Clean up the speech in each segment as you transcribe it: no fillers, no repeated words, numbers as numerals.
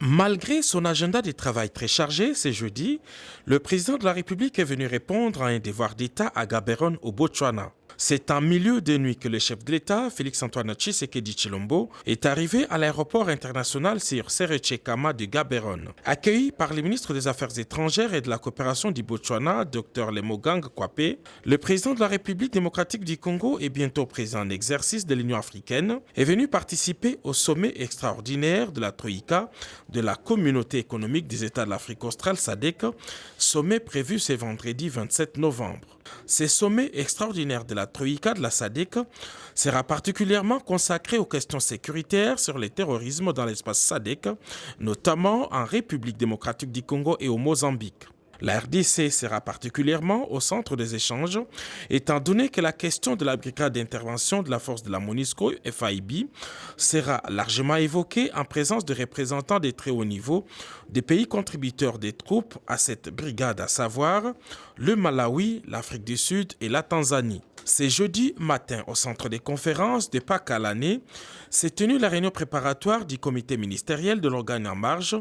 Malgré son agenda de travail très chargé, ce jeudi, le président de la République est venu répondre à un devoir d'État à Gaborone au Botswana. C'est en milieu de nuit que le chef de l'État, Félix-Antoine Tshisekedi Tshilombo, est arrivé à l'aéroport international Sir Seretse Khama de Gaborone. Accueilli par le ministre des Affaires étrangères et de la coopération du Botswana, Dr Lemogang Kwape, le président de la République démocratique du Congo et bientôt président en exercice de l'Union africaine, est venu participer au sommet extraordinaire de la Troïka de la Communauté économique des États de l'Afrique australe SADC, sommet prévu ce vendredi 27 novembre. Ce sommet extraordinaire de la Troïka de la SADC sera particulièrement consacré aux questions sécuritaires sur le terrorisme dans l'espace SADC, notamment en République démocratique du Congo et au Mozambique. La RDC sera particulièrement au centre des échanges, étant donné que la question de la brigade d'intervention de la force de la MONUSCO, FAIB, sera largement évoquée en présence de représentants de très haut niveau des pays contributeurs des troupes à cette brigade, à savoir le Malawi, l'Afrique du Sud et la Tanzanie. C'est jeudi matin, au centre des conférences de Pakalane, s'est tenue la réunion préparatoire du comité ministériel de l'organe en marge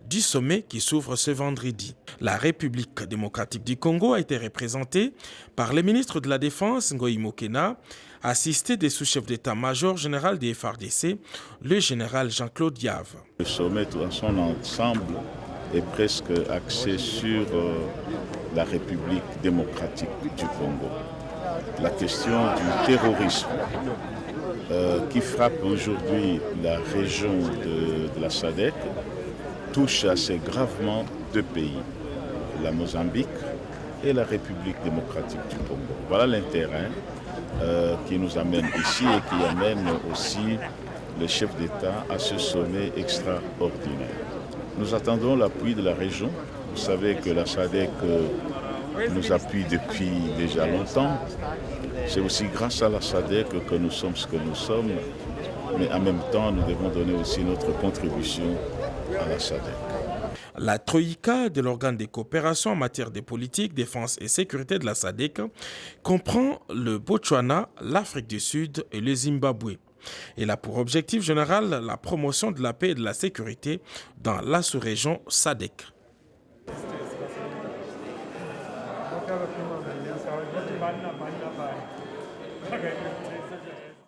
du sommet qui s'ouvre ce vendredi. La République démocratique du Congo a été représentée par le ministre de la Défense, Ngoï Mokena, assisté des sous-chefs d'état-major général des FARDC, le général Jean-Claude Yave. Le sommet dans son ensemble est presque axé sur la République démocratique du Congo. La question du terrorisme qui frappe aujourd'hui la région de la SADC touche assez gravement deux pays, la Mozambique et la République démocratique du Congo. Voilà l'intérêt qui nous amène ici et qui amène aussi le chef d'État à ce sommet extraordinaire. Nous attendons l'appui de la région. Vous savez que la SADC nous appuie depuis déjà longtemps. C'est aussi grâce à la SADC que nous sommes ce que nous sommes, mais en même temps, nous devons donner aussi notre contribution à la SADC. La Troïka de l'organe de coopération en matière de politique, défense et sécurité de la SADC comprend le Botswana, l'Afrique du Sud et le Zimbabwe. Elle a pour objectif général la promotion de la paix et de la sécurité dans la sous-région SADC. Okay.